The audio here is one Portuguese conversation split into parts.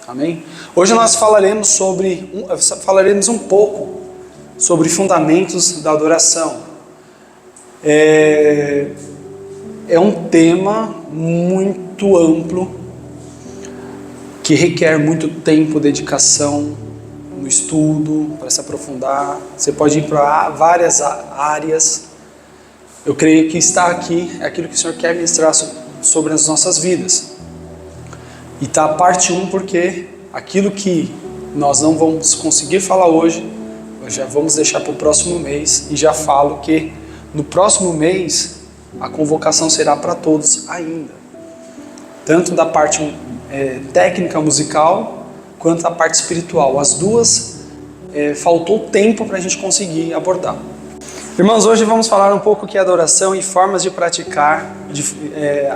Amém? Hoje nós falaremos um pouco sobre fundamentos da adoração. É um tema muito amplo, que requer muito tempo, dedicação no estudo, para se aprofundar. Você pode ir para várias áreas. Eu creio que estar aqui é aquilo que o Senhor quer ministrar sobre as nossas vidas. E está a parte 1, porque aquilo que nós não vamos conseguir falar hoje, nós já vamos deixar para o próximo mês. E já falo que no próximo mês a convocação será para todos ainda. Tanto da parte técnica musical, quanto da parte espiritual. As duas faltou tempo para a gente conseguir abordar. Irmãos, hoje vamos falar um pouco que é adoração e formas de praticar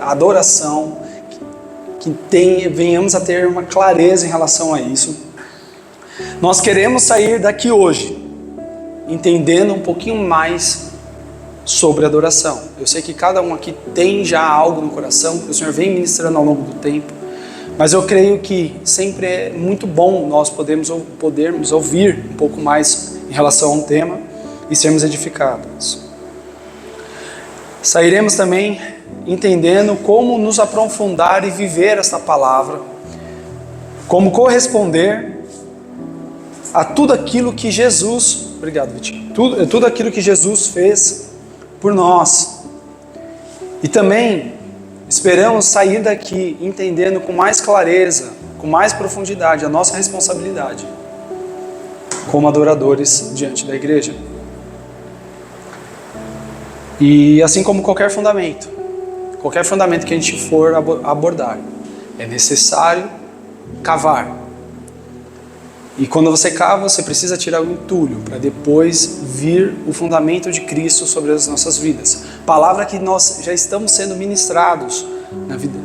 adoração, que venhamos a ter uma clareza em relação a isso. Nós queremos sair daqui hoje entendendo um pouquinho mais sobre adoração. Eu sei que cada um aqui tem já algo no coração, que o Senhor vem ministrando ao longo do tempo, mas eu creio que sempre é muito bom nós podermos ouvir um pouco mais em relação a um tema e sermos edificados. Sairemos também entendendo como nos aprofundar e viver esta palavra, como corresponder a tudo aquilo que Jesus, obrigado Vitinho, tudo aquilo que Jesus fez por nós. E também esperamos sair daqui entendendo com mais clareza, com mais profundidade a nossa responsabilidade como adoradores diante da igreja. E assim como qualquer fundamento que a gente for abordar, é necessário cavar. E quando você cava, você precisa tirar o entulho, para depois vir o fundamento de Cristo sobre as nossas vidas. Palavra que nós já estamos sendo ministrados na vida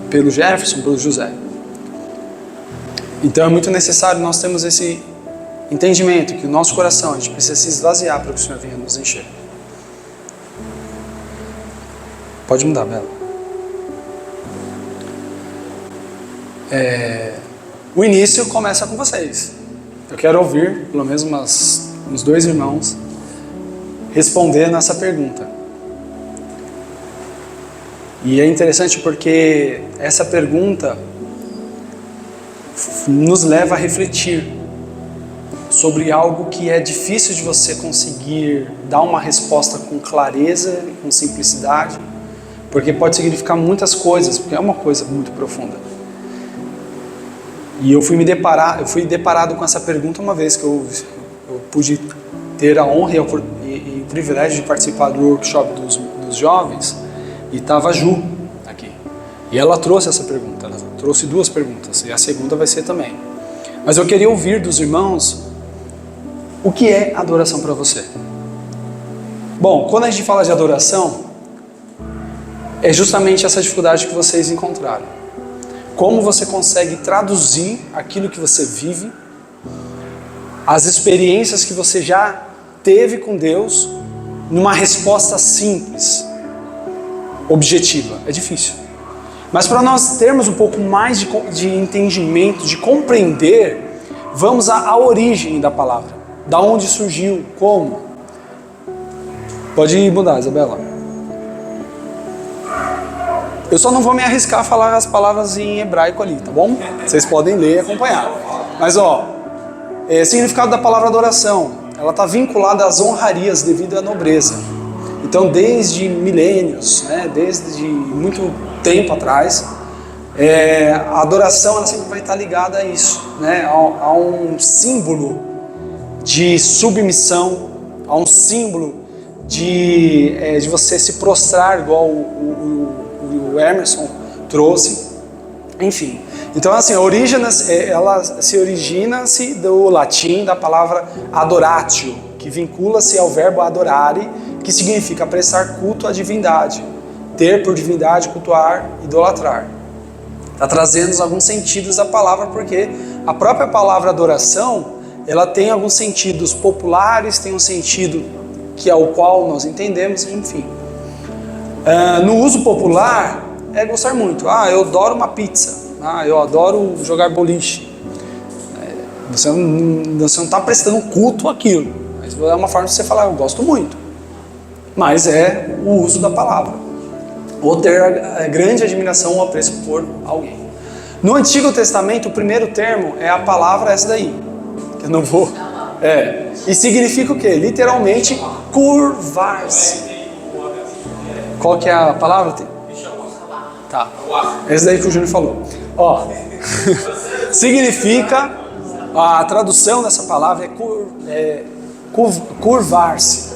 pelo Jefferson, pelo José. Então é muito necessário nós termos esse entendimento, que o nosso coração, a gente precisa se esvaziar para que o Senhor venha nos encher. Pode mudar, Bela. O início começa com vocês. Eu quero ouvir, pelo menos uns 2 irmãos, respondendo essa pergunta. E é interessante porque essa pergunta nos leva a refletir sobre algo que é difícil de você conseguir dar uma resposta com clareza e com simplicidade, porque pode significar muitas coisas, porque é uma coisa muito profunda. E eu fui deparado com essa pergunta uma vez que eu pude ter a honra e o privilégio de participar do workshop dos jovens, e estava a Ju aqui. E ela trouxe essa pergunta, ela trouxe 2 perguntas, e a segunda vai ser também. Mas eu queria ouvir dos irmãos o que é adoração para você. Bom, quando a gente fala de adoração, é justamente essa dificuldade que vocês encontraram. Como você consegue traduzir aquilo que você vive, as experiências que você já teve com Deus, numa resposta simples, objetiva. É difícil. Mas para nós termos um pouco mais de entendimento, de compreender, vamos à origem da palavra. Da onde surgiu, como. Pode mudar, Isabela. Eu só não vou me arriscar a falar as palavras em hebraico ali, tá bom? Vocês podem ler e acompanhar. Mas significado da palavra adoração, ela está vinculada às honrarias devido à nobreza. Então, desde milênios, desde muito tempo atrás, a adoração ela sempre vai estar ligada a isso, a um símbolo de submissão, a um símbolo de você se prostrar, igual o Emerson trouxe, enfim. Então, assim, ela se origina-se do latim, da palavra adoratio, que vincula-se ao verbo adorare, que significa prestar culto à divindade, ter por divindade, cultuar, idolatrar. Está trazendo alguns sentidos da palavra, porque a própria palavra adoração, ela tem alguns sentidos populares, tem um sentido que é o qual nós entendemos, enfim. No uso popular, é gostar muito. Eu adoro uma pizza, eu adoro jogar boliche. Você não está prestando culto àquilo. Mas é uma forma de você falar, eu gosto muito. Mas é o uso da palavra. Ou ter a grande admiração ou apreço por alguém. No Antigo Testamento, o primeiro termo é a palavra essa daí. Que eu não vou... E significa o quê? Literalmente, curvar-se. Qual que é a palavra? Tá. Essa daí que o Júnior falou. Significa, a tradução dessa palavra é curvar-se.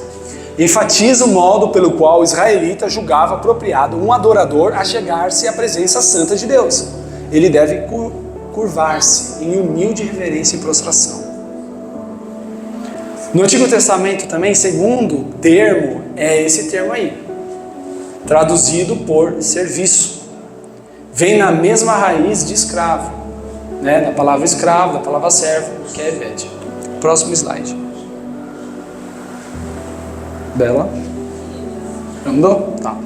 Enfatiza o modo pelo qual o israelita julgava apropriado um adorador a chegar-se à presença santa de Deus. Ele deve curvar-se em humilde reverência e prostração. No Antigo Testamento também, segundo termo, é esse termo aí, traduzido por serviço. Vem na mesma raiz de escravo, né? Da palavra escravo, da palavra servo, que é Ebed. Próximo slide. Bela. Andou? Tá.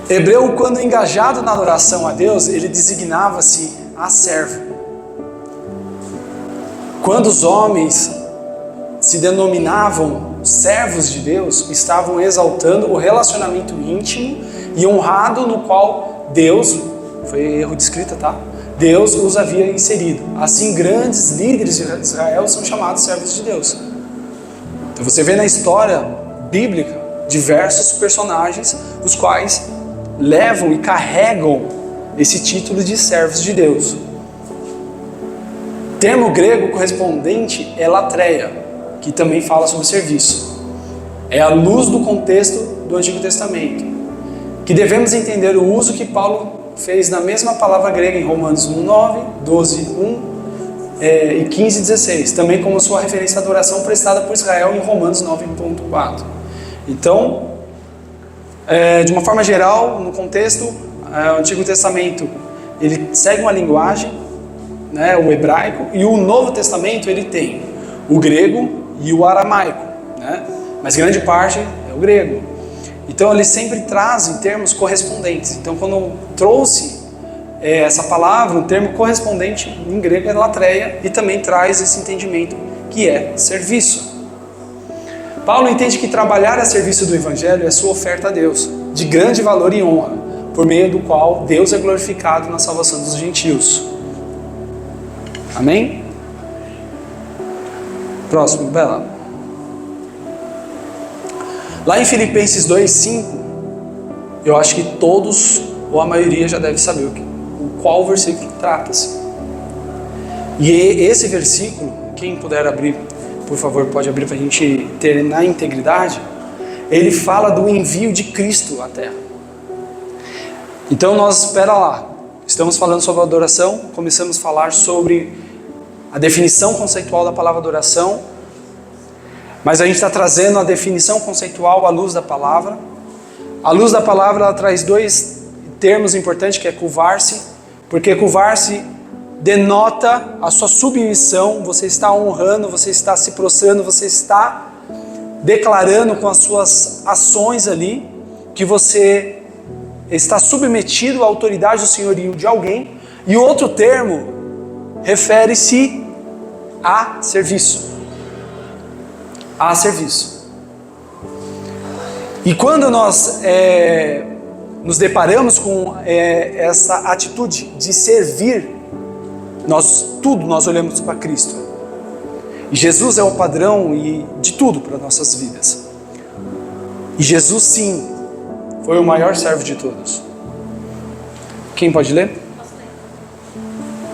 Hebreu, quando engajado na adoração a Deus, ele designava-se a servo. Quando os homens se denominavam servos de Deus, estavam exaltando o relacionamento íntimo e honrado no qual Deus, foi erro de escrita, tá? Deus os havia inserido. Assim, grandes líderes de Israel são chamados servos de Deus. Então você vê na história bíblica diversos personagens, os quais levam e carregam esse título de servos de Deus. O termo grego correspondente é latreia, que também fala sobre serviço. É a luz do contexto do Antigo Testamento, que devemos entender o uso que Paulo fez na mesma palavra grega em Romanos 1:9, 12:1 e 15:16, também como sua referência à adoração prestada por Israel em Romanos 9:4. Então, de uma forma geral, no contexto, o Antigo Testamento ele segue uma linguagem, né, o hebraico, e o Novo Testamento ele tem o grego e o aramaico, né, mas grande parte é o grego. Então eles sempre trazem termos correspondentes. Então quando trouxe essa palavra, o termo correspondente em grego é latreia, e também traz esse entendimento que é serviço. Paulo entende que trabalhar a serviço do Evangelho é sua oferta a Deus, de grande valor e honra, por meio do qual Deus é glorificado na salvação dos gentios. Amém? Próximo, Bela. Lá em Filipenses 2:5, eu acho que todos, ou a maioria, já deve saber qual versículo trata-se. E esse versículo, quem puder abrir, por favor, pode abrir para a gente ter na integridade. Ele fala do envio de Cristo à Terra. Então nós, espera lá, estamos falando sobre adoração, começamos a falar sobre a definição conceitual da palavra adoração, mas a gente está trazendo a definição conceitual à luz da palavra. A luz da palavra ela traz dois termos importantes, que é curvar-se, porque curvar-se denota a sua submissão, você está honrando, você está se prostrando, você está declarando com as suas ações ali, que você está submetido à autoridade do senhorio de alguém. E o outro termo refere-se a serviço. A serviço. E quando nós nos deparamos com essa atitude de servir, nós olhamos para Cristo. E Jesus é o padrão de tudo para nossas vidas. E Jesus, sim, foi o maior servo de todos. Quem pode ler?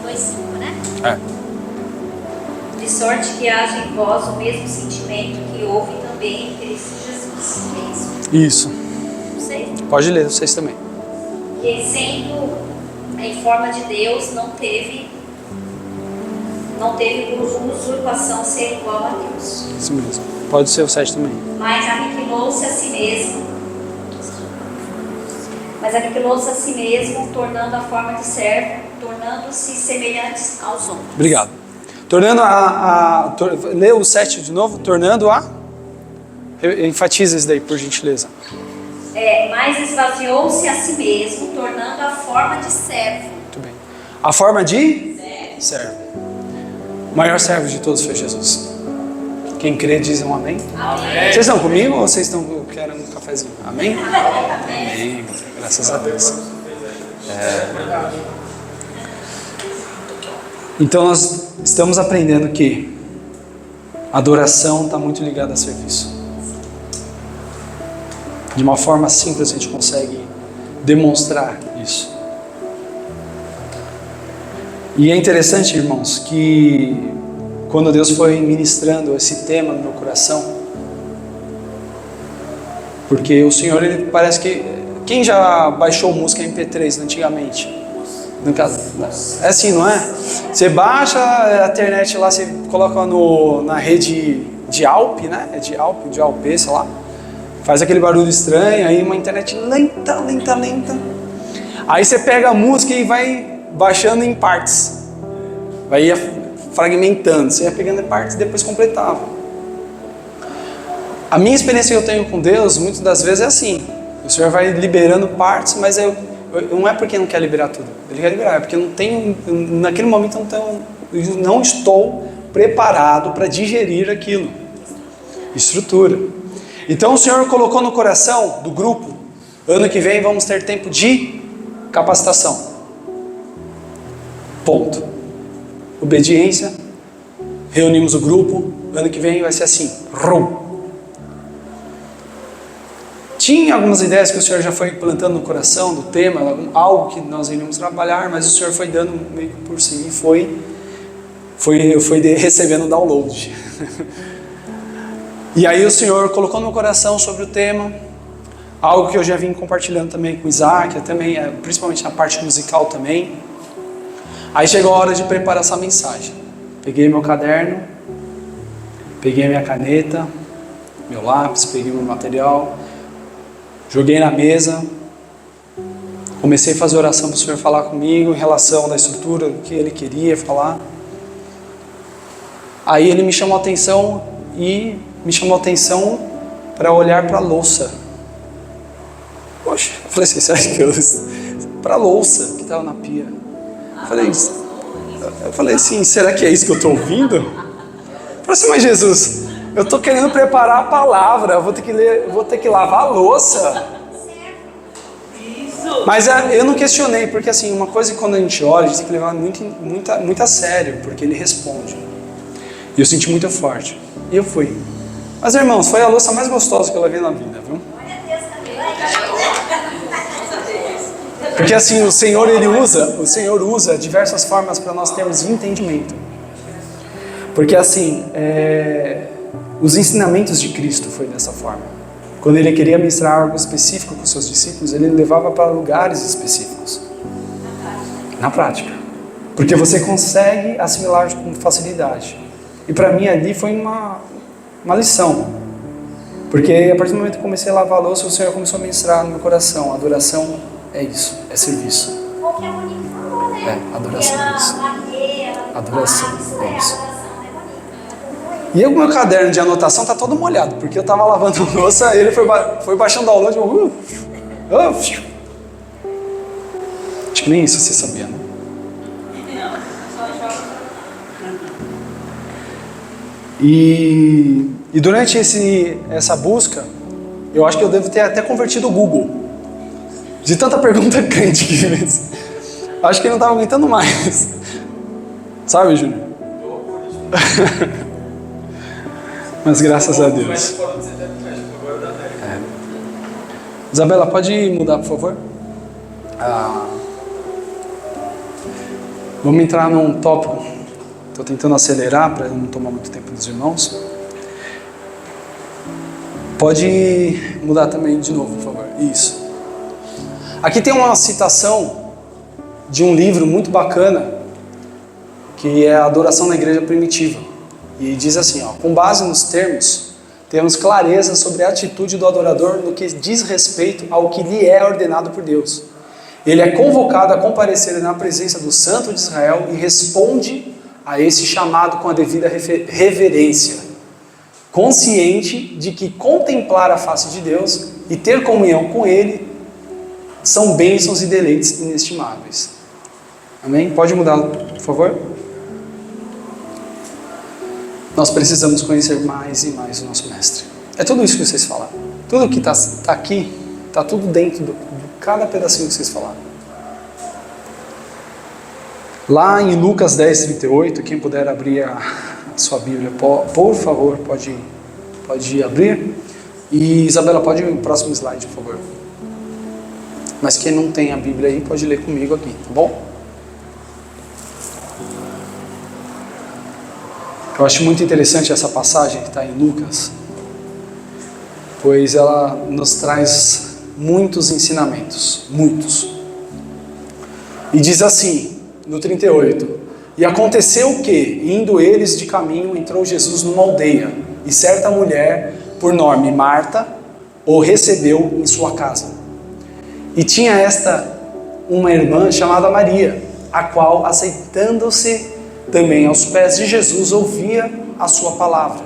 2:5, né? De sorte que haja em vós o mesmo sentimento que houve também em Cristo Jesus. É isso? Isso. Vocês? Pode ler, vocês também. Que sendo em forma de Deus, não teve por usurpação ser igual a Deus. Isso mesmo. Pode ser o 7 também. Mas aniquilou-se a si mesmo, tornando a forma de servo, tornando-se semelhantes aos homens. Obrigado. Lê o 7 de novo. Enfatiza isso daí, por gentileza. mas esvaziou-se a si mesmo, tornando a forma de servo. Muito bem. A forma de servo. O maior servo de todos foi Jesus. Quem crê diz um amém. Amém. Vocês estão comigo ou vocês querem um cafezinho? Amém? Amém. Graças a Deus. Então nós estamos aprendendo que a adoração está muito ligada a serviço. De uma forma simples a gente consegue demonstrar isso. E é interessante, irmãos, que quando Deus foi ministrando esse tema no meu coração, porque o Senhor, ele parece que... Quem já baixou música MP3 antigamente? No caso, é assim, não é? Você baixa a internet lá, você coloca na rede de Alp, né? É de Alp, sei lá. Faz aquele barulho estranho, aí uma internet lenta. Aí você pega a música e vai baixando em partes. Vai fragmentando, você ia pegando em partes e depois completava. A minha experiência que eu tenho com Deus, muitas das vezes é assim. O Senhor vai liberando partes, mas não é porque não quer liberar tudo. Ele quer liberar, é porque não tenho, naquele momento eu não estou preparado para digerir aquilo. Estrutura. Então o Senhor colocou no coração do grupo, ano que vem vamos ter tempo de capacitação. Ponto. Obediência. Reunimos o grupo, ano que vem vai ser assim. Tinha algumas ideias que o Senhor já foi plantando no coração do tema, algo que nós iríamos trabalhar, mas o Senhor foi dando meio que por si e foi recebendo download. E aí o Senhor colocou no meu coração sobre o tema, algo que eu já vim compartilhando também com o Isaac, também, principalmente na parte musical também. Aí chegou a hora de preparar essa mensagem. Peguei meu caderno, peguei minha caneta, meu lápis, peguei meu material, joguei na mesa, comecei a fazer oração para o Senhor falar comigo em relação à estrutura, do que Ele queria falar. Aí Ele me chamou a atenção para olhar para a louça. Poxa, eu falei assim, será que eu... Para a louça que estava na pia. Eu falei assim, será que é isso que eu estou ouvindo? Eu falei assim, mas Jesus, eu estou querendo preparar a palavra, eu vou ter que lavar a louça. Mas eu não questionei, porque assim, uma coisa que quando a gente ora, a gente tem que levar muito a sério, porque Ele responde. E eu senti muito forte. E eu fui. Mas irmãos, foi a louça mais gostosa que eu lavei na vida, viu? Porque assim, o Senhor usa diversas formas para nós termos entendimento. Porque assim, os ensinamentos de Cristo foi dessa forma. Quando Ele queria ministrar algo específico com os seus discípulos, Ele levava para lugares específicos. Na prática. Porque você consegue assimilar com facilidade. E para mim ali foi uma lição. Porque a partir do momento que eu comecei a lavar a louça, o Senhor começou a ministrar no meu coração. A adoração é isso, é serviço. Porque a Monique falou, né? Adoração é isso. Adoração é isso. E o meu caderno de anotação tá todo molhado, porque eu tava lavando a louça, ele foi baixando o download, acho que nem isso você sabia, né? E durante essa busca, eu acho que eu devo ter até convertido o Google. De tanta pergunta crente que fez. Acho que ele não estava aguentando mais. Sabe, Júnior? Mas graças a Deus. Isabela, pode mudar, por favor? Vamos entrar num tópico. Estou tentando acelerar para não tomar muito tempo dos irmãos. Pode mudar também de novo, por favor. Isso. Aqui tem uma citação de um livro muito bacana, que é a Adoração na Igreja Primitiva. E diz assim, com base nos termos, temos clareza sobre a atitude do adorador no que diz respeito ao que lhe é ordenado por Deus. Ele é convocado a comparecer na presença do Santo de Israel e responde a esse chamado com a devida reverência, consciente de que contemplar a face de Deus e ter comunhão com Ele são bênçãos e deleites inestimáveis. Amém? Pode mudar, por favor? Nós precisamos conhecer mais e mais o nosso Mestre. É tudo isso que vocês falaram. Tudo que está aqui, está tudo dentro de cada pedacinho que vocês falaram. Lá em Lucas 10, 38, quem puder abrir a sua Bíblia, por favor, pode abrir. E Isabela, pode ir no próximo slide, por favor. Mas quem não tem a Bíblia aí, pode ler comigo aqui, tá bom? Eu acho muito interessante essa passagem que está em Lucas, pois ela nos traz muitos ensinamentos, muitos. E diz assim, no 38, e aconteceu que, indo eles de caminho, entrou Jesus numa aldeia, e certa mulher, por nome Marta, o recebeu em sua casa. E tinha esta uma irmã chamada Maria, a qual, aceitando-se também aos pés de Jesus, ouvia a sua palavra.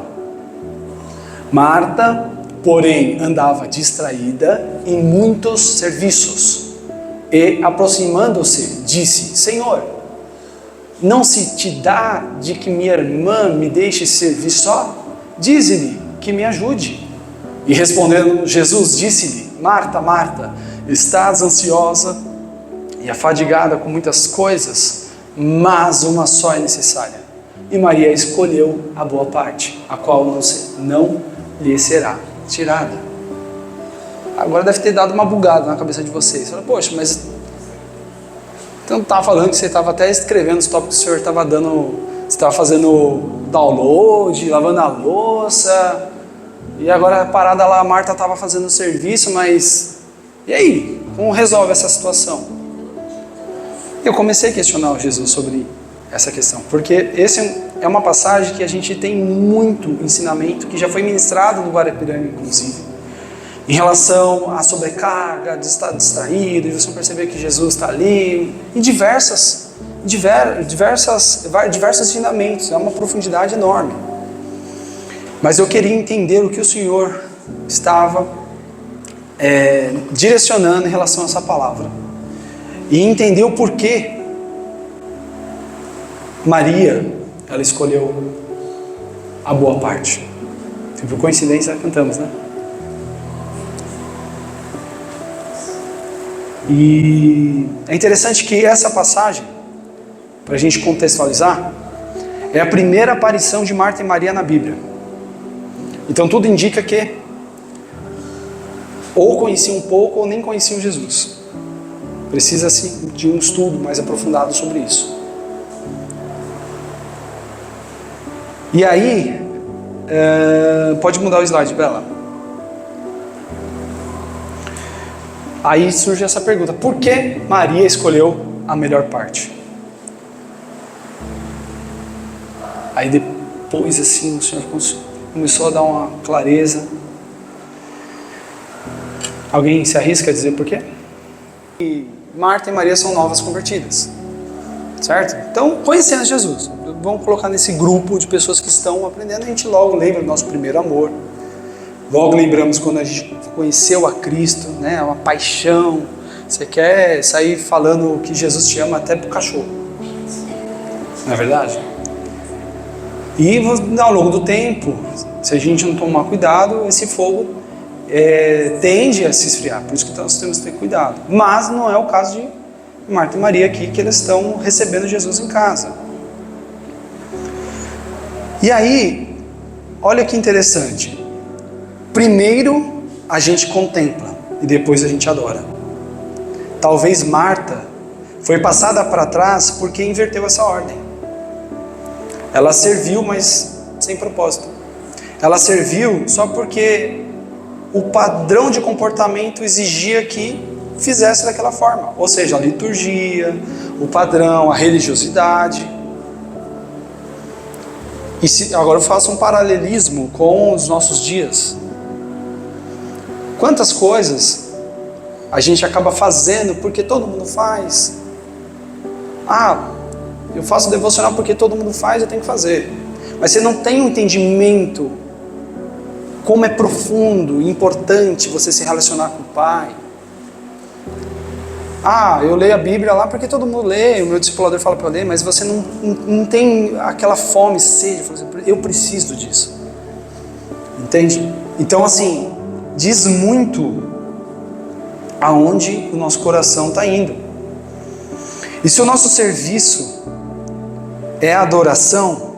Marta, porém, andava distraída em muitos serviços, e, aproximando-se, disse: Senhor, não se te dá de que minha irmã me deixe servir só? Dize-lhe que me ajude. E respondendo Jesus, disse-lhe: Marta, Marta, estás ansiosa e afadigada com muitas coisas, mas uma só é necessária. E Maria escolheu a boa parte, a qual não lhe será tirada. Agora deve ter dado uma bugada na cabeça de vocês. Poxa, mas você não estava falando que você estava até escrevendo os tópicos que o senhor estava dando, você estava fazendo download, lavando a louça, e agora a parada lá, a Marta estava fazendo o serviço, mas e aí? Como resolve essa situação? Eu comecei a questionar Jesus sobre essa questão, porque esse é uma passagem que a gente tem muito ensinamento, que já foi ministrado no Guarapiranga, inclusive, em relação à sobrecarga, de estar distraído, de você não perceber que Jesus está ali, e diversos ensinamentos, é uma profundidade enorme. Mas eu queria entender o que o Senhor estava direcionando em relação a essa palavra, e entender o porquê Maria, ela escolheu a boa parte. E por coincidência, cantamos, né? E é interessante que essa passagem, para a gente contextualizar, é a primeira aparição de Marta e Maria na Bíblia. Então tudo indica que ou conheciam um pouco ou nem conheciam Jesus. Precisa-se de um estudo mais aprofundado sobre isso. E aí, pode mudar o slide, Bela. Aí surge essa pergunta: por que Maria escolheu a melhor parte? Aí depois assim o Senhor começou a dar uma clareza. Alguém se arrisca a dizer por quê? E Marta e Maria são novas convertidas, certo? Então, conhecendo Jesus, vamos colocar nesse grupo de pessoas que estão aprendendo, a gente logo lembra do nosso primeiro amor, logo lembramos quando a gente conheceu a Cristo, né? Uma paixão, você quer sair falando que Jesus te ama até pro cachorro, não é verdade? E ao longo do tempo, se a gente não tomar cuidado, esse fogo tende a se esfriar, por isso que nós temos que ter cuidado. Mas não é o caso de Marta e Maria aqui, que eles estão recebendo Jesus em casa. E aí, olha que interessante. Primeiro a gente contempla e depois a gente adora. Talvez Marta foi passada para trás porque inverteu essa ordem. Ela serviu, mas sem propósito. Ela serviu só porque o padrão de comportamento exigia que fizesse daquela forma. Ou seja, a liturgia, o padrão, a religiosidade. E agora eu faço um paralelismo com os nossos dias. Quantas coisas a gente acaba fazendo porque todo mundo faz? Eu faço devocional porque todo mundo faz, eu tenho que fazer. Mas você não tem um entendimento como é profundo e importante você se relacionar com o Pai. Ah, eu leio a Bíblia lá porque todo mundo lê, o meu discipulador fala para eu ler, mas você não tem aquela fome, sede, eu preciso disso. Entende? Então, assim, diz muito aonde o nosso coração está indo. E se o nosso serviço é adoração,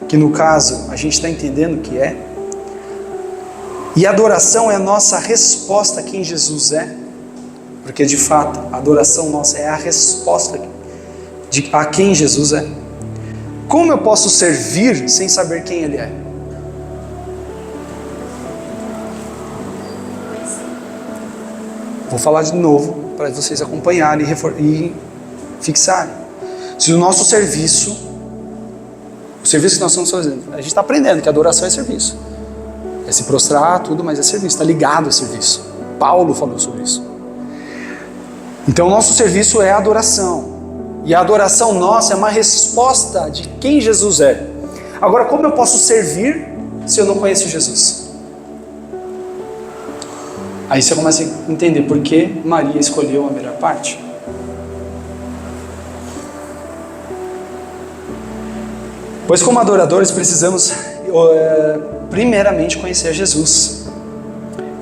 que no caso a gente está entendendo que é, e adoração é a nossa resposta a quem Jesus é, porque de fato a adoração nossa é a resposta a quem Jesus é. Como eu posso servir sem saber quem Ele é? Vou falar de novo para vocês acompanharem e fixarem. Se o nosso serviço, o serviço que nós estamos fazendo, a gente está aprendendo que adoração é serviço. É se prostrar, tudo, mas é serviço, está ligado a serviço. Paulo falou sobre isso. Então o nosso serviço é adoração. E a adoração nossa é uma resposta de quem Jesus é. Agora, como eu posso servir se eu não conheço Jesus? Aí você começa a entender por que Maria escolheu a melhor parte. Pois como adoradores precisamos primeiramente conhecer Jesus.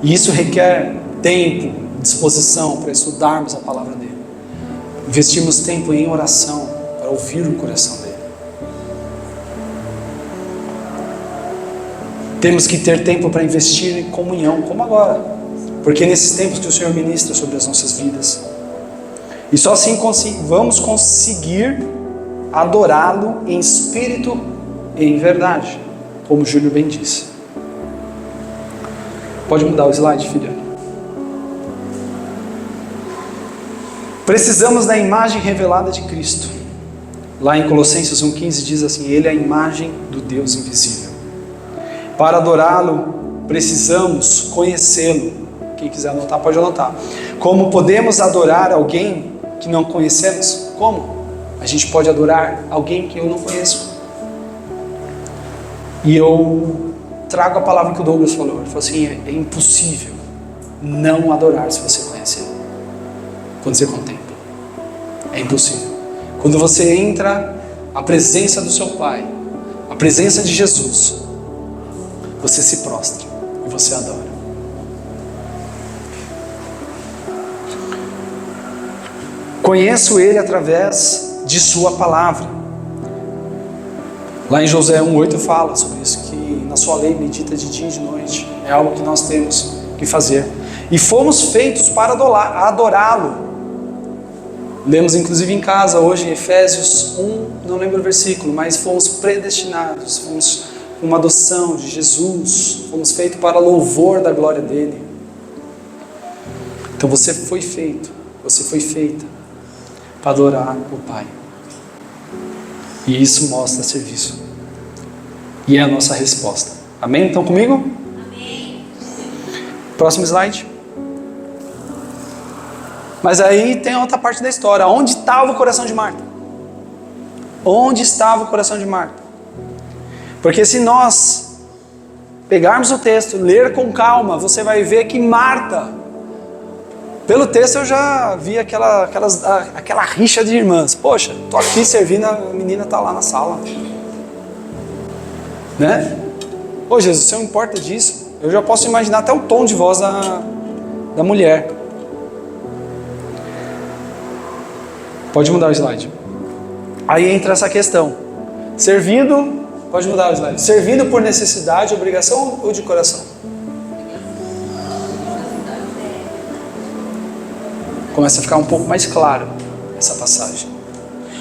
E isso requer tempo, disposição para estudarmos a palavra dele. Investirmos tempo em oração para ouvir o coração dele. Temos que ter tempo para investir em comunhão, como agora. Porque nesses tempos que o Senhor ministra sobre as nossas vidas. E só assim vamos conseguir adorá-lo em espírito e em verdade, como Júlio bem disse. Pode mudar o slide, filha? Precisamos da imagem revelada de Cristo. Lá em Colossenses 1,15 diz assim: Ele é a imagem do Deus invisível. Para adorá-lo, precisamos conhecê-lo. Quem quiser anotar, pode anotar. Como podemos adorar alguém que não conhecemos? Como? A gente pode adorar alguém que eu não conheço. E eu trago a palavra que o Douglas falou. Ele falou assim: é impossível não adorar se você conhecer. Quando você contempla. É impossível. Quando você entra à presença do seu Pai, à presença de Jesus, você se prostra e você adora. Conheço Ele através de sua palavra. Lá em Josué 1,8 fala sobre isso, que na sua lei medita de dia e de noite. É algo que nós temos que fazer. E fomos feitos para adorá-lo. Lemos inclusive em casa hoje em Efésios 1, não lembro o versículo, mas fomos predestinados, fomos uma adoção de Jesus, fomos feitos para louvor da glória dele. Então você foi feito, você foi feita para adorar o Pai. E isso mostra serviço. E é a nossa resposta. Amém? Estão comigo? Amém. Próximo slide. Mas aí tem outra parte da história. Onde estava o coração de Marta? Onde estava o coração de Marta? Porque se nós pegarmos o texto, ler com calma, você vai ver que Marta, pelo texto eu já vi aquela rixa de irmãs. Poxa, tô aqui servindo, a menina tá lá na sala. Né? Ô Jesus, você não importa disso. Eu já posso imaginar até o tom de voz da mulher. Pode mudar o slide. Aí entra essa questão. Servindo, pode mudar o slide. Servindo por necessidade, obrigação ou de coração? Começa a ficar um pouco mais claro essa passagem.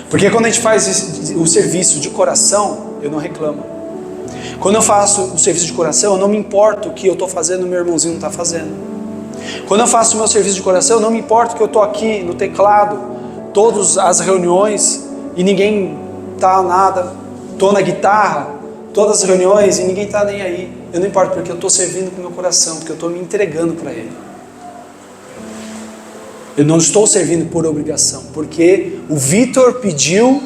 Porque quando a gente faz o serviço de coração, eu não reclamo. Quando eu faço o serviço de coração, eu não me importo o que eu estou fazendo, o meu irmãozinho não está fazendo. Quando eu faço o meu serviço de coração, eu não me importo que eu estou aqui no teclado, todas as reuniões e ninguém está nada, estou na guitarra, todas as reuniões e ninguém está nem aí. Eu não importo, porque eu estou servindo com o meu coração, porque eu estou me entregando para Ele. Eu não estou servindo por obrigação, porque o Vitor pediu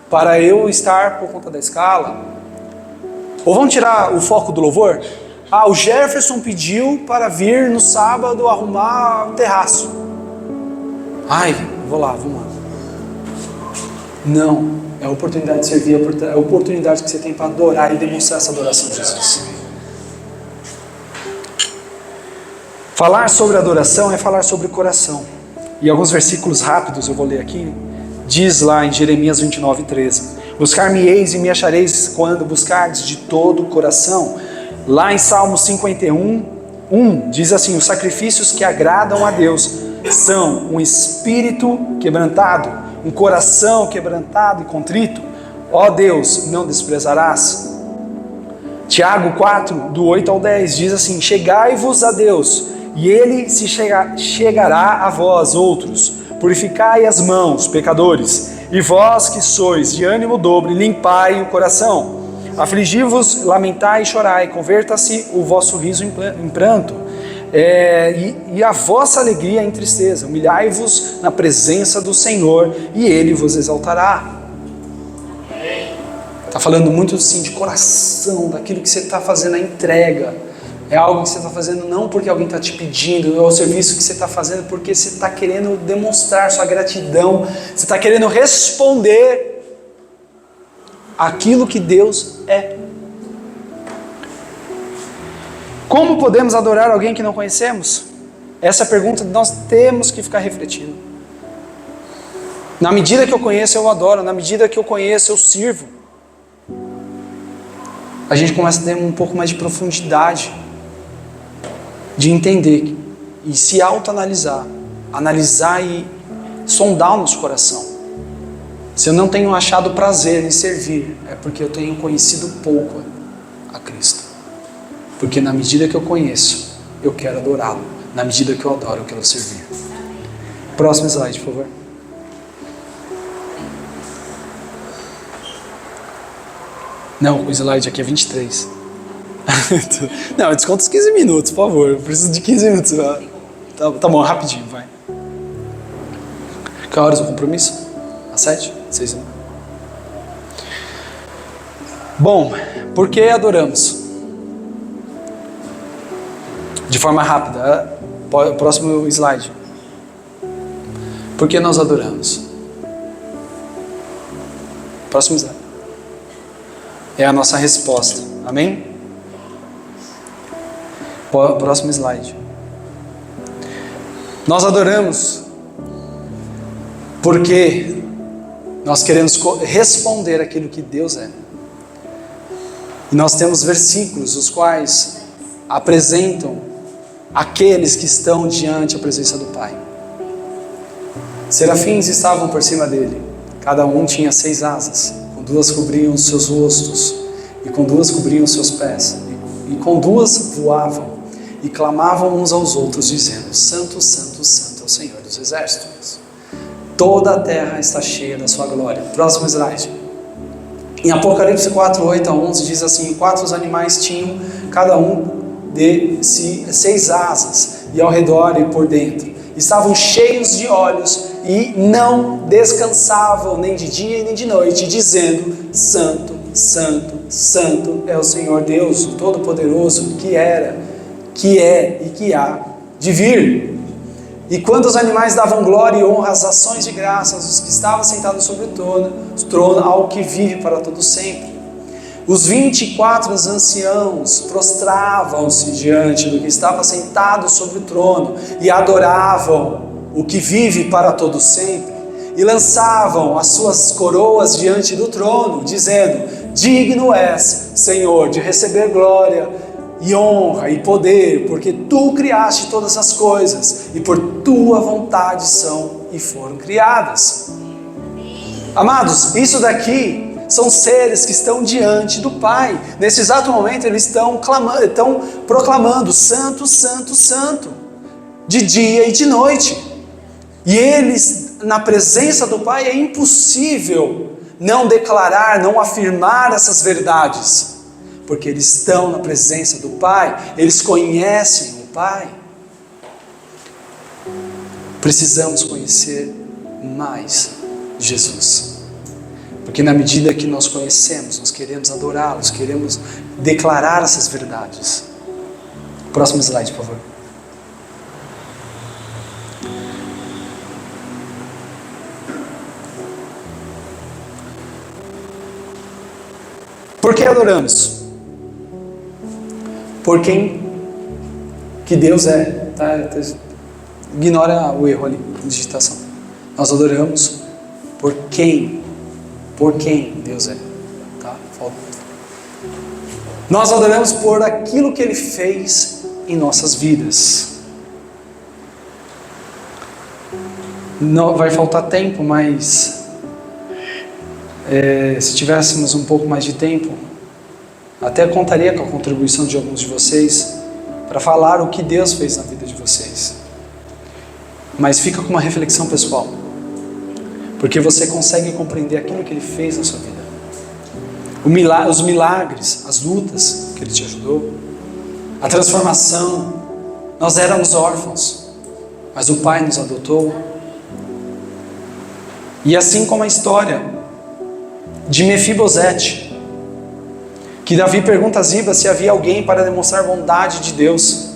para eu estar por conta da escala. Ou vamos tirar o foco do louvor? Ah, o Jefferson pediu para vir no sábado arrumar o terraço. Ai, vamos lá. Não, é a oportunidade de servir, é a oportunidade que você tem para adorar e demonstrar essa adoração a Jesus. Falar sobre adoração é falar sobre o coração. E alguns versículos rápidos eu vou ler aqui. Diz lá em Jeremias 29:13: buscar-me-eis e me achareis quando buscardes de todo o coração. Lá em Salmos 51:1 diz assim: os sacrifícios que agradam a Deus são um espírito quebrantado, um coração quebrantado e contrito. Ó Deus, não desprezarás. Tiago 4:8-10 diz assim: chegai-vos a Deus, e Ele se chegará a vós outros. Purificai as mãos, pecadores, e vós que sois de ânimo dobre, limpai o coração. Afligi-vos, lamentai e chorai, converta-se o vosso riso em pranto, e a vossa alegria em tristeza. Humilhai-vos na presença do Senhor, e Ele vos exaltará. Está falando muito assim de coração, daquilo que você está fazendo, a entrega. É algo que você está fazendo não porque alguém está te pedindo, é o serviço que você está fazendo porque você está querendo demonstrar sua gratidão, você está querendo responder aquilo que Deus é. Como podemos adorar alguém que não conhecemos? Essa pergunta nós temos que ficar refletindo. Na medida que eu conheço, eu adoro. Na medida que eu conheço, eu sirvo. A gente começa a ter um pouco mais de profundidade, de entender e se autoanalisar, analisar e sondar o nosso coração. Se eu não tenho achado prazer em servir, é porque eu tenho conhecido pouco a Cristo. Porque na medida que eu conheço, eu quero adorá-lo. Na medida que eu adoro, eu quero servir. Próximo slide, por favor. Não, o slide aqui é 23. Não, desconta os 15 minutos, por favor. Eu preciso de 15 minutos. Tá bom, rapidinho, vai. Que horas o compromisso? Às 7? 6 1. Bom, por que adoramos? De forma rápida. Próximo slide. Por que nós adoramos? Próximo slide. É a nossa resposta. Amém? Próximo slide. Nós adoramos porque nós queremos responder aquilo que Deus é. E nós temos versículos os quais apresentam aqueles que estão diante da presença do Pai. Serafins estavam por cima dele. Cada um tinha 6 asas. Com 2 cobriam os seus rostos, e com 2 cobriam os seus pés, e com 2 voavam, e clamavam uns aos outros, dizendo: Santo, Santo, Santo é o Senhor dos Exércitos. Toda a terra está cheia da sua glória. Próximo slide. Em Apocalipse 4:8-11 diz assim: 4 animais tinham cada um de si 6 asas, e ao redor e por dentro estavam cheios de olhos, e não descansavam nem de dia nem de noite, dizendo: Santo, Santo, Santo é o Senhor Deus, o Todo-Poderoso, que era, que é e que há de vir. E quando os animais davam glória e honra às ações de graças aos que estavam sentados sobre o trono, ao que vive para todo sempre, os 24 anciãos prostravam-se diante do que estava sentado sobre o trono e adoravam o que vive para todo sempre, e lançavam as suas coroas diante do trono, dizendo: digno és, Senhor, de receber glória e honra e poder, porque tu criaste todas as coisas, e por tua vontade são e foram criadas. Amados, isso daqui são seres que estão diante do Pai. Nesse exato momento eles estão proclamando: Santo, Santo, Santo, de dia e de noite. E eles, na presença do Pai, é impossível não declarar, não afirmar essas verdades, porque eles estão na presença do Pai, eles conhecem o Pai. Precisamos conhecer mais Jesus, porque na medida que nós conhecemos, nós queremos adorá-los, queremos declarar essas verdades. Próximo slide, por favor. Por que adoramos? Por quem que Deus é. Ignora o erro ali, de digitação. Nós adoramos por quem Deus é. Tá? Nós adoramos por aquilo que Ele fez em nossas vidas. Não, vai faltar tempo, mas se tivéssemos um pouco mais de tempo, até contaria com a contribuição de alguns de vocês para falar o que Deus fez na vida de vocês. Mas fica com uma reflexão pessoal, porque você consegue compreender aquilo que Ele fez na sua vida. Os milagres, as lutas que Ele te ajudou, a transformação. Nós éramos órfãos, mas o Pai nos adotou. E assim como a história de Mefibosete, que Davi pergunta a Ziba se havia alguém para demonstrar bondade de Deus.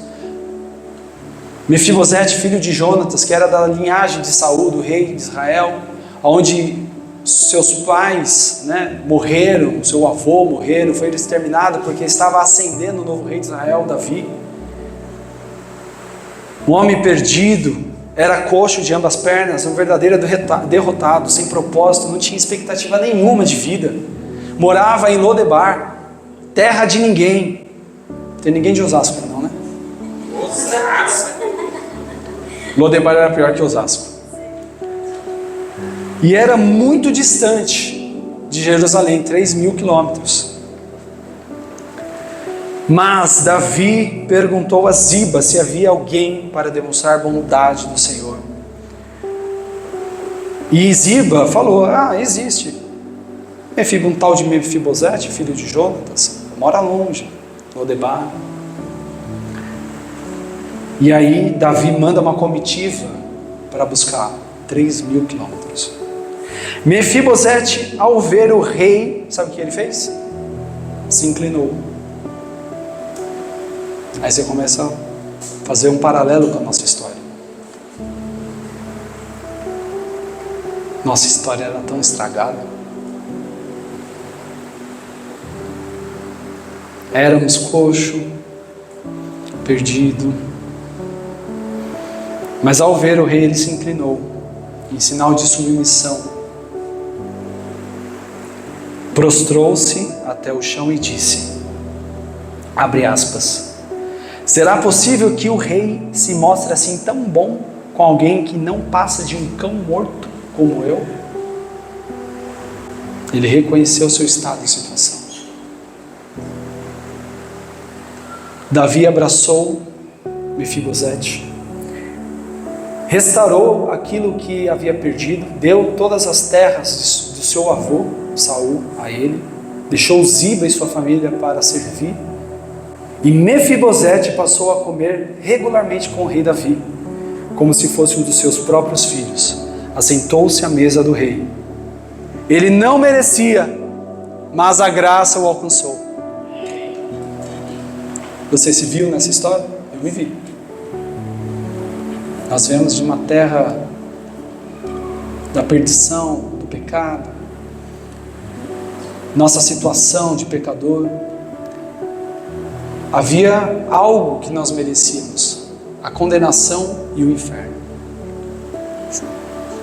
Mefibosete, filho de Jonatas, que era da linhagem de Saul, do rei de Israel, onde seus pais morreram, seu avô morreram, foi exterminado porque estava ascendendo o novo rei de Israel, Davi. Um homem perdido, era coxo de ambas pernas, um verdadeiro derrotado, sem propósito, não tinha expectativa nenhuma de vida. Morava em Lodebar, terra de ninguém. Tem ninguém de Osasco, não, né? Osasco. Lodebar era pior que Osasco. E era muito distante de Jerusalém, 3.000 quilômetros. Mas Davi perguntou a Ziba se havia alguém para demonstrar bondade do Senhor. E Ziba falou: existe. Um tal de Mefibosete, filho de Jonatas, mora longe, Lodebar. E aí Davi manda uma comitiva para buscar 3.000 quilômetros. Mefibosete, ao ver o rei, sabe o que ele fez? Se inclinou. Aí você começa a fazer um paralelo com a nossa história. Nossa história era tão estragada. Éramos coxo, perdido. Mas ao ver o rei, ele se inclinou, em sinal de submissão. Prostrou-se até o chão e disse, abre aspas, será possível que o rei se mostre assim tão bom com alguém que não passa de um cão morto como eu? Ele reconheceu seu estado e situação. Davi abraçou Mefibosete, restaurou aquilo que havia perdido, deu todas as terras do seu avô, Saul, a ele, deixou Ziba e sua família para servir, e Mefibosete passou a comer regularmente com o rei Davi, como se fosse um dos seus próprios filhos. Assentou-se à mesa do rei. Ele não merecia, mas a graça o alcançou. Você se viu nessa história? Eu me vi. Nós viemos de uma terra da perdição, do pecado, nossa situação de pecador. Havia algo que nós merecíamos, a condenação e o inferno.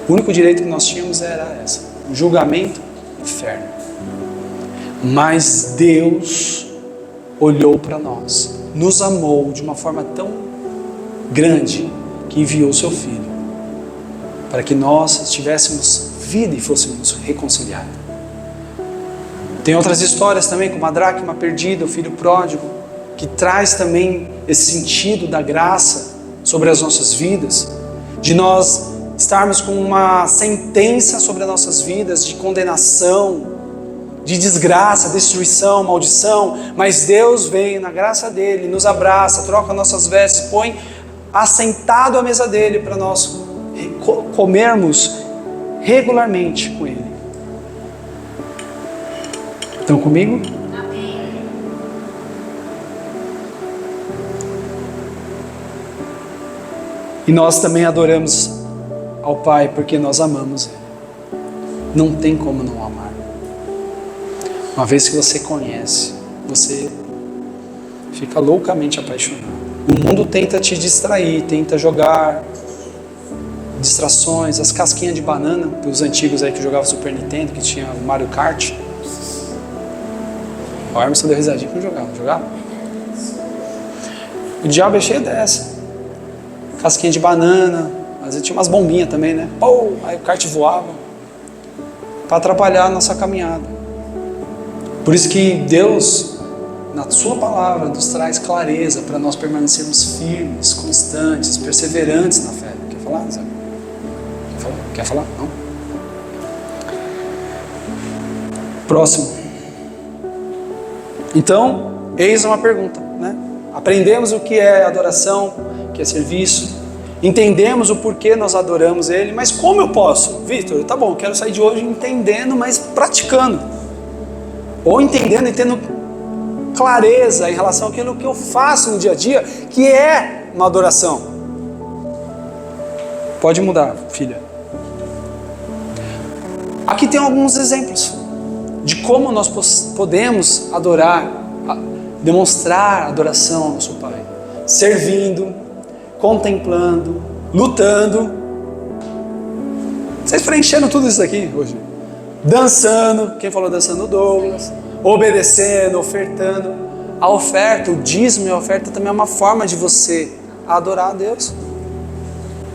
O único direito que nós tínhamos era essa, o julgamento e o inferno. Mas Deus olhou para nós, nos amou de uma forma tão grande que enviou o seu Filho para que nós tivéssemos vida e fôssemos reconciliados. Tem outras histórias também, como a dracma perdida, o filho pródigo, que traz também esse sentido da graça sobre as nossas vidas, de nós estarmos com uma sentença sobre as nossas vidas de condenação, de desgraça, destruição, maldição, mas Deus vem na graça dele, nos abraça, troca nossas vestes, põe assentado à mesa dele para nós comermos regularmente com ele. Estão comigo? Amém. E nós também adoramos ao Pai porque nós amamos Ele. Não tem como não amar. Uma vez que você conhece, você fica loucamente apaixonado. O mundo tenta te distrair, tenta jogar distrações, as casquinhas de banana dos antigos aí que jogavam Super Nintendo, que tinha o Mario Kart. O Emerson deu risadinha que não jogava. O diabo é cheio dessa. Casquinha de banana, às vezes tinha umas bombinhas também, né? Pô, aí o kart voava. Para atrapalhar a nossa caminhada. Por isso que Deus, na sua palavra, nos traz clareza para nós permanecermos firmes, constantes, perseverantes na fé. Quer falar, Zé? Quer falar? Não? Próximo. Então, eis uma pergunta, né? Aprendemos o que é adoração, o que é serviço. Entendemos o porquê nós adoramos Ele, mas como eu posso? Vitor, tá bom, quero sair de hoje entendendo, mas praticando. Ou entendendo e tendo clareza em relação àquilo que eu faço no dia a dia, que é uma adoração. Pode mudar, filha. Aqui tem alguns exemplos de como nós podemos adorar, demonstrar adoração ao nosso Pai. Servindo, contemplando, lutando. Vocês preencheram tudo isso aqui hoje. Dançando, quem falou dançando? Douglas. Obedecendo, ofertando. A oferta, o dízimo e a oferta também é uma forma de você adorar a Deus.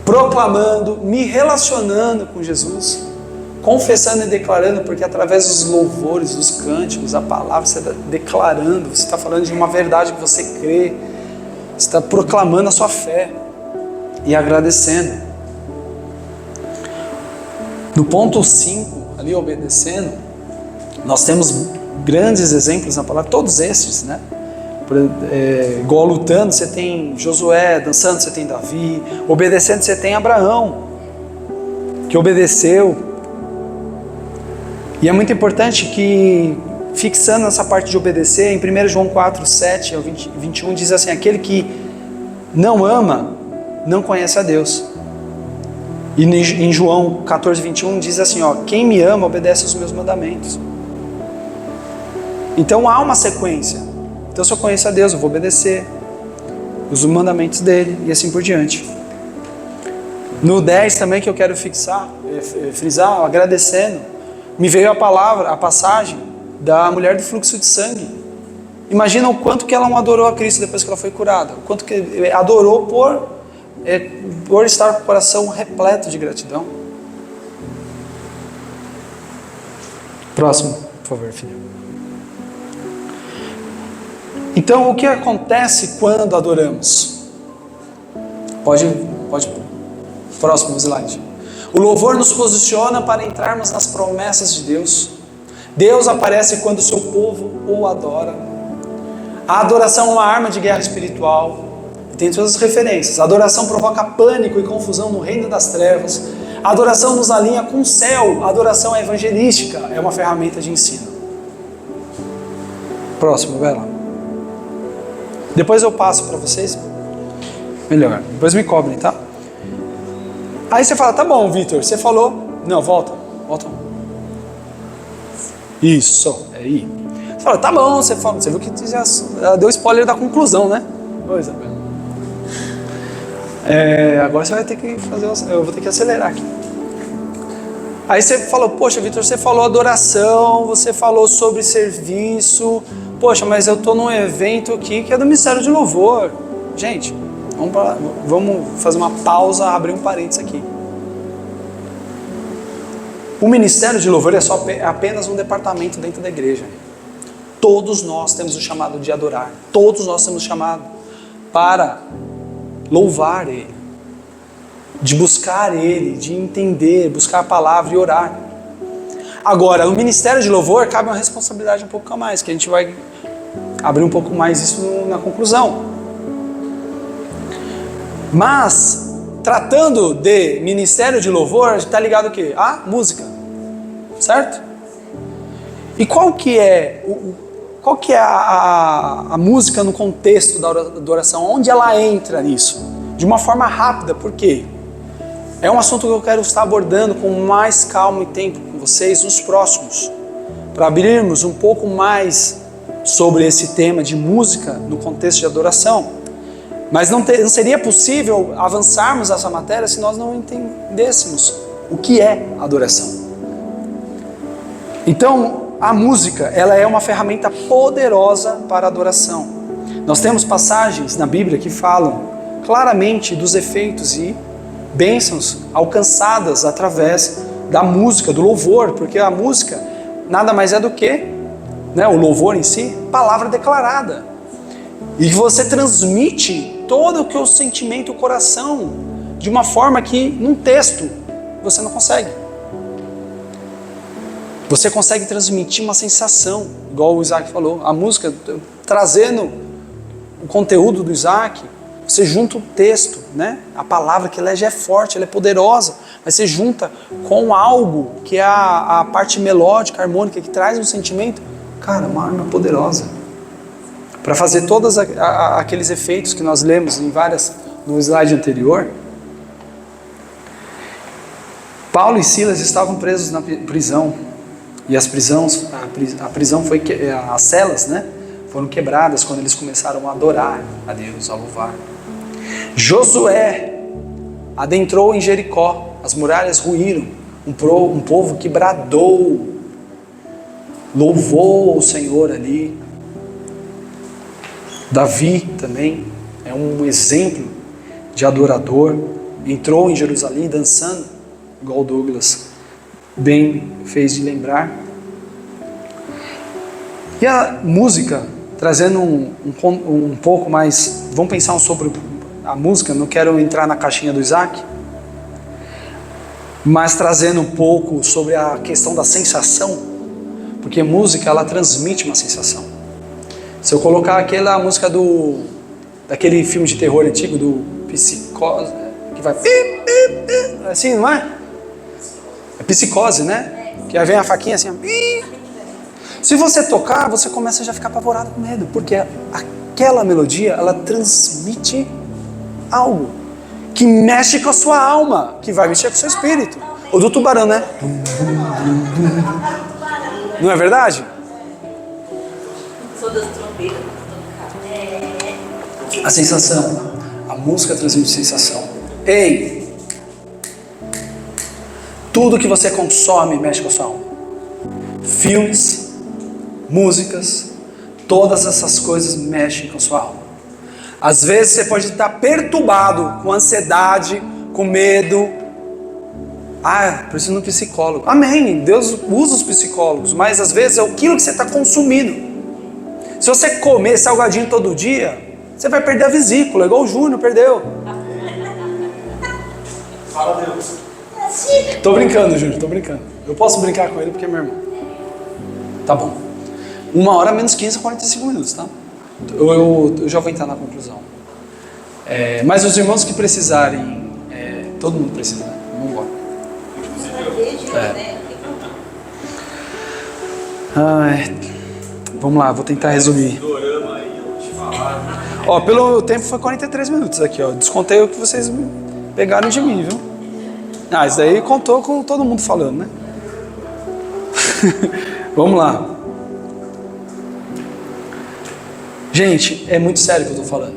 Proclamando, me relacionando com Jesus. Confessando e declarando, porque através dos louvores, dos cânticos, a palavra, você está declarando, você está falando de uma verdade que você crê. Você está proclamando a sua fé e agradecendo. No ponto 5, ali obedecendo, nós temos grandes exemplos na palavra, todos esses, né? Igual lutando, você tem Josué, dançando, você tem Davi, obedecendo, você tem Abraão, que obedeceu. E é muito importante que, fixando essa parte de obedecer, em 1 João 4, 7 ao 21, diz assim: aquele que não ama, não conhece a Deus. E em João 14, 21 diz assim, ó, quem me ama, obedece aos meus mandamentos. Então há uma sequência. Então se eu conheço a Deus, eu vou obedecer os mandamentos dele e assim por diante. No 10 também que eu quero frisar, agradecendo, me veio a palavra, a passagem da mulher do fluxo de sangue. Imagina o quanto que ela não adorou a Cristo depois que ela foi curada. O quanto que adorou por estar com o coração repleto de gratidão. Próximo, por favor, filho. Então, o que acontece quando adoramos? Pode. Próximo slide. O louvor nos posiciona para entrarmos nas promessas de Deus. Deus aparece quando o seu povo o adora. A adoração é uma arma de guerra espiritual. Tem todas as referências. A adoração provoca pânico e confusão no reino das trevas. A adoração nos alinha com o céu. A adoração é evangelística. É uma ferramenta de ensino. Próximo, vai lá. Depois eu passo para vocês. Melhor. Depois me cobrem, tá? Aí você fala, tá bom, Vitor, você falou... Não, volta. Isso, é aí. Você fala, tá bom, você viu que já deu spoiler da conclusão, né? Oi, Isabela. Agora você vai ter que eu vou ter que acelerar aqui. Aí você falou, poxa, Vitor, você falou adoração, você falou sobre serviço. Poxa, mas eu estou num evento aqui que é do Ministério de Louvor. Gente, vamos fazer uma pausa, abrir um parênteses aqui. O Ministério de Louvor é apenas um departamento dentro da igreja. Todos nós temos o chamado de adorar. Todos nós temos o chamado para louvar Ele, de buscar Ele, de entender, buscar a palavra e orar. Agora, no Ministério de Louvor cabe uma responsabilidade um pouco a mais, que a gente vai abrir um pouco mais isso na conclusão. Mas, tratando de Ministério de Louvor, a gente está ligado o quê? A música, certo? E qual que é a música no contexto da adoração? Onde ela entra nisso? de uma forma rápida, porque é um assunto que eu quero estar abordando com mais calma e tempo com vocês nos próximos, para abrirmos um pouco mais sobre esse tema de música no contexto de adoração. Mas não seria possível avançarmos essa matéria se nós não entendêssemos o que é adoração. Então, a música, ela é uma ferramenta poderosa para a adoração. Nós temos passagens na Bíblia que falam claramente dos efeitos e bênçãos alcançadas através da música, do louvor, porque a música nada mais é do que, o louvor em si, palavra declarada. E você transmite todo o que é o sentimento, o coração, de uma forma que num texto você não consegue. Você consegue transmitir uma sensação, igual o Isaac falou, a música trazendo o conteúdo do Isaac, você junta o texto, a palavra que ela já é forte, ela é poderosa, mas você junta com algo que é a parte melódica, harmônica, que traz um sentimento, cara, uma arma poderosa, para fazer todos aqueles efeitos que nós lemos no slide anterior. Paulo e Silas estavam presos na prisão, e as celas, foram quebradas quando eles começaram a adorar a Deus, a louvar. Josué adentrou em Jericó, as muralhas ruíram, um povo que bradou, louvou o Senhor ali. Davi também é um exemplo de adorador, entrou em Jerusalém dançando, igual Douglas bem fez de lembrar. E a música, trazendo um pouco mais, vamos pensar sobre a música, não quero entrar na caixinha do Isaac, mas trazendo um pouco sobre a questão da sensação, porque música, ela transmite uma sensação. Se eu colocar aquela música daquele filme de terror antigo, do Psicose, que vai assim, não é? É Psicose, Que aí vem a faquinha assim, se você tocar, você começa a já ficar apavorado com medo, porque aquela melodia, ela transmite algo que mexe com a sua alma, que vai mexer com o seu espírito. O do tubarão, Não é verdade? Sou das trombetas. A sensação. A música transmite sensação. Ei! Tudo que você consome mexe com a sua alma. Filmes, músicas, todas essas coisas mexem com a sua alma. Às vezes você pode estar perturbado, com ansiedade, com medo. Preciso de um psicólogo. Amém, Deus usa os psicólogos, mas às vezes é aquilo que você está consumindo. Se você comer salgadinho todo dia, você vai perder a vesícula, igual o Júnior perdeu. Fala Deus. Tô brincando, Júnior, tô brincando. Eu posso brincar com ele porque é meu irmão. Tá bom. 1h menos 15 a 45 minutos, tá? Eu já vou entrar na conclusão. Mas os irmãos que precisarem, todo mundo precisa, Vamos embora. Vamos lá, vou tentar resumir. Pelo tempo foi 43 minutos aqui, Descontei o que vocês pegaram de mim, viu? Isso daí contou com todo mundo falando, Vamos lá. Gente, é muito sério o que eu estou falando.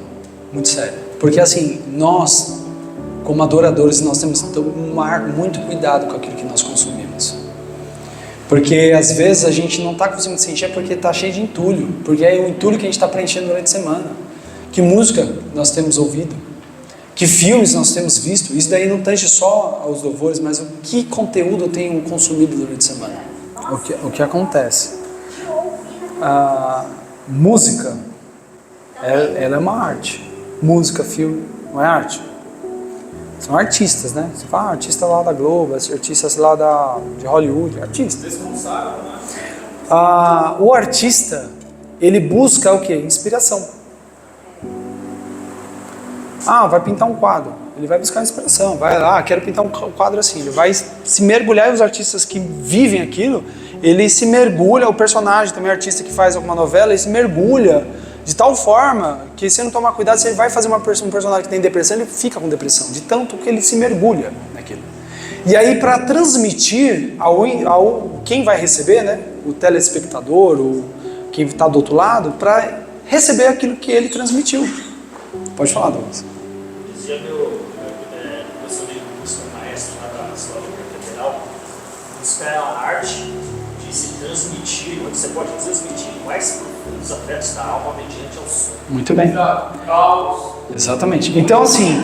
Muito sério. Porque assim, nós, como adoradores, nós temos que tomar muito cuidado com aquilo que nós consumimos. Porque às vezes a gente não está conseguindo se encher porque está cheio de entulho. Porque é o entulho que a gente está preenchendo durante a semana. Que música nós temos ouvido? Que filmes nós temos visto? Isso daí não tange só aos louvores, mas o que conteúdo eu tenho consumido durante a semana? O que acontece? A música, ela é uma arte. Música, filme, não é arte? São artistas, Você fala, artista lá da Globo, artistas lá de Hollywood, artistas. O artista, ele busca o quê? Inspiração. Vai pintar um quadro. Ele vai buscar inspiração. Vai lá, quero pintar um quadro assim. Ele vai se mergulhar, e os artistas que vivem aquilo, ele se mergulha, o personagem também, artista que faz alguma novela, ele se mergulha de tal forma que se não tomar cuidado, você vai fazer um personagem que tem depressão, ele fica com depressão, de tanto que ele se mergulha naquilo. E aí, para transmitir ao quem vai receber, né, o telespectador, ou quem está do outro lado, para receber aquilo que ele transmitiu. Pode falar, Douglas. Dizia meu professor de música, maestro lá da escola federal, música é a arte de se transmitir, onde você pode transmitir mais profundos afetos da alma mediante ao som. Muito bem. Exatamente. Então, assim,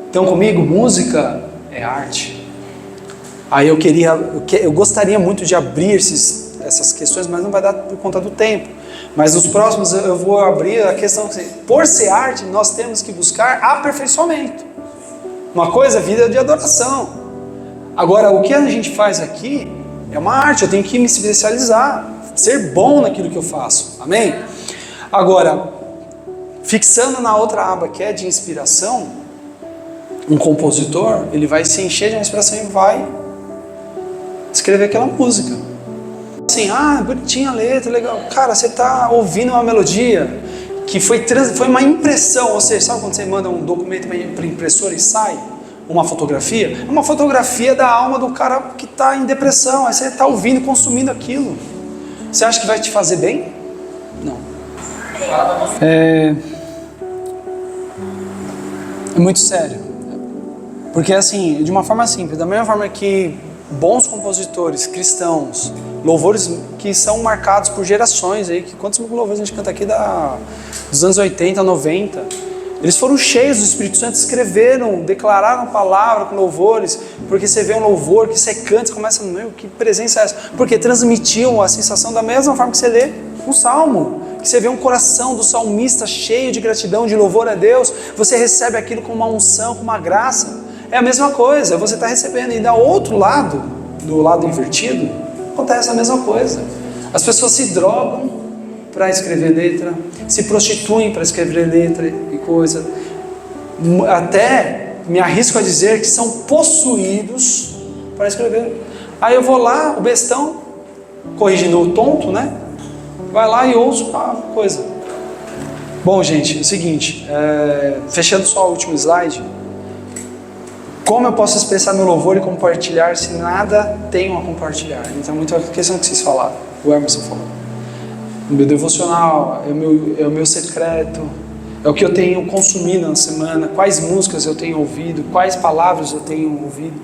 estão comigo? Música é arte. Aí eu gostaria muito de abrir essas questões, mas não vai dar por conta do tempo. Mas nos próximos eu vou abrir a questão que, por ser arte, nós temos que buscar aperfeiçoamento. Uma coisa é vida de adoração. Agora, o que a gente faz aqui é uma arte, eu tenho que me especializar, ser bom naquilo que eu faço. Amém? Agora, fixando na outra aba que é de inspiração, um compositor, ele vai se encher de inspiração e vai escrever aquela música. Assim, bonitinha a letra, legal. Cara, você está ouvindo uma melodia que foi uma impressão, ou seja, sabe quando você manda um documento para impressora e sai uma fotografia? É uma fotografia da alma do cara que está em depressão, aí você está ouvindo, consumindo aquilo. Você acha que vai te fazer bem? Não. É muito sério. Porque assim, de uma forma simples, da mesma forma que bons compositores cristãos, louvores que são marcados por gerações aí, que quantos louvores a gente canta aqui dos anos 80, 90, eles foram cheios do Espírito Santo, escreveram, declararam a palavra com louvores, porque você vê um louvor que você canta, você começa, meu, que presença é essa? Porque transmitiam a sensação da mesma forma que você lê um salmo, que você vê um coração do salmista cheio de gratidão, de louvor a Deus, você recebe aquilo com uma unção, com uma graça. É a mesma coisa, você está recebendo. E da outro lado, do lado invertido, acontece a mesma coisa. As pessoas se drogam para escrever letra, se prostituem para escrever letra e coisa. Até me arrisco a dizer que são possuídos para escrever. Aí eu vou lá, o bestão, corrigindo o tonto, né? Vai lá e ouço a coisa. Bom, gente, é o seguinte, fechando só o último slide. Como eu posso expressar meu louvor e compartilhar se nada tenho a compartilhar? Então, muita questão que vocês falaram, o Emerson falou. O meu devocional, é o meu secreto, é o que eu tenho consumido na semana, quais músicas eu tenho ouvido, quais palavras eu tenho ouvido.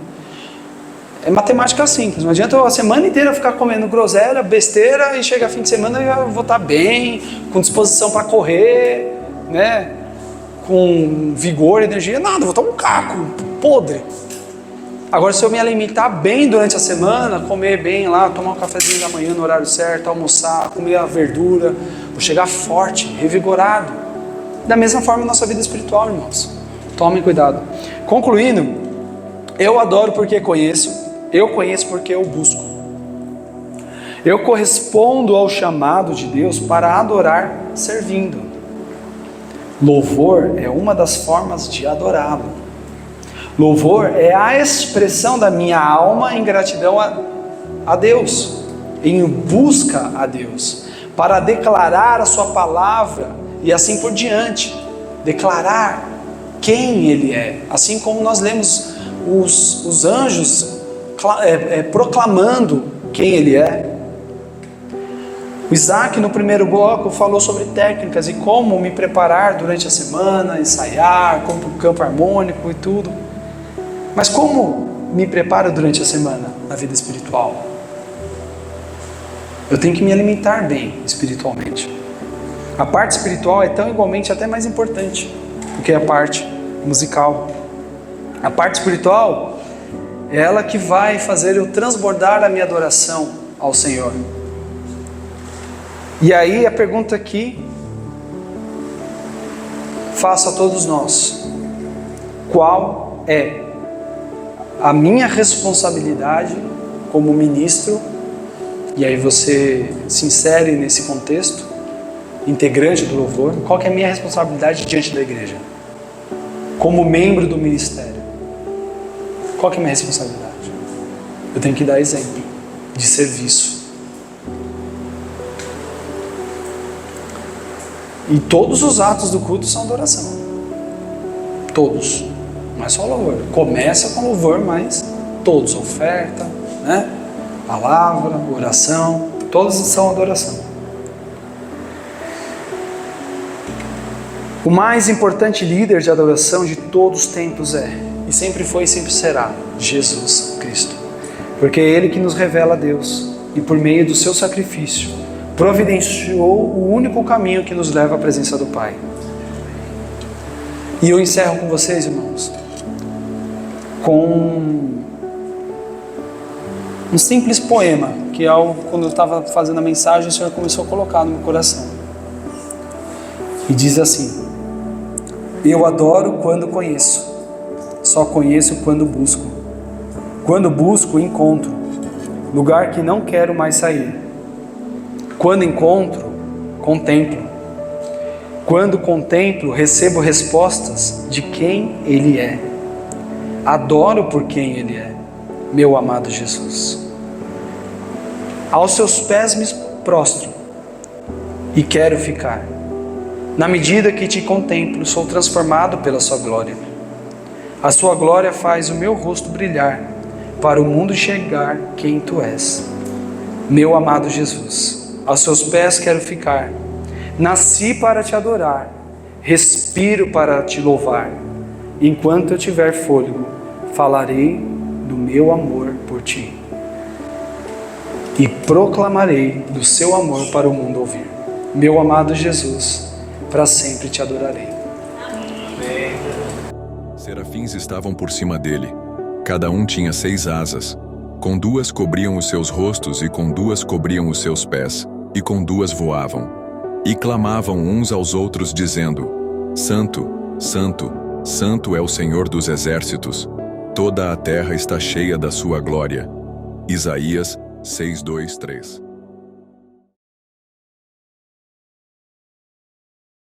É matemática simples, não adianta eu a semana inteira ficar comendo groselha, besteira, e chega fim de semana eu vou estar bem, com disposição para correr, né? Com vigor, energia, nada, vou estar um caco, podre. Agora, se eu me alimentar bem durante a semana, comer bem lá, tomar um cafezinho da manhã no horário certo, almoçar, comer a verdura, vou chegar forte, revigorado. Da mesma forma, nossa vida espiritual, irmãos. Tomem cuidado. Concluindo, eu adoro porque conheço, eu conheço porque eu busco. Eu correspondo ao chamado de Deus para adorar servindo. Louvor é uma das formas de adorá-lo. Louvor é a expressão da minha alma em gratidão a Deus, em busca a Deus, para declarar a sua palavra e assim por diante, declarar quem Ele é, assim como nós lemos os anjos proclamando quem Ele é. O Isaac, no primeiro bloco, falou sobre técnicas e como me preparar durante a semana, ensaiar, como para o campo harmônico e tudo. Mas como me preparo durante a semana na vida espiritual? Eu tenho que me alimentar bem espiritualmente. A parte espiritual é tão igualmente até mais importante do que a parte musical. A parte espiritual é ela que vai fazer eu transbordar a minha adoração ao Senhor. E aí a pergunta que faço a todos nós: qual é a minha responsabilidade como ministro? E aí você se insere nesse contexto, integrante do louvor. Qual que é a minha responsabilidade diante da igreja? Como membro do ministério, qual que é a minha responsabilidade? Eu tenho que dar exemplo de serviço. E todos os atos do culto são adoração. Todos. Não é só louvor. Começa com louvor, mas todos. Oferta, né? Palavra, oração, todos são adoração. O mais importante líder de adoração de todos os tempos é, e sempre foi e sempre será, Jesus Cristo. Porque é Ele que nos revela a Deus e por meio do seu sacrifício providenciou o único caminho que nos leva à presença do Pai. E eu encerro com vocês, irmãos, com um simples poema que quando eu estava fazendo a mensagem, o Senhor começou a colocar no meu coração. E diz assim: eu adoro quando conheço, só conheço quando busco. Quando busco, encontro, lugar que não quero mais sair. Quando encontro, contemplo. Quando contemplo, recebo respostas de quem Ele é. Adoro por quem Ele é, meu amado Jesus. Aos seus pés me prostro e quero ficar. Na medida que te contemplo, sou transformado pela sua glória. A sua glória faz o meu rosto brilhar, para o mundo enxergar quem tu és. Meu amado Jesus, aos seus pés quero ficar. Nasci para te adorar, respiro para te louvar. Enquanto eu tiver fôlego, falarei do meu amor por ti. E proclamarei do seu amor para o mundo ouvir. Meu amado Jesus, para sempre te adorarei. Serafins estavam por cima dele. Cada um tinha 6 asas. Com 2 cobriam os seus rostos e com 2 cobriam os seus pés, e com 2 voavam. E clamavam uns aos outros dizendo: Santo, Santo, Santo é o Senhor dos exércitos. Toda a terra está cheia da sua glória. Isaías 6:2-3.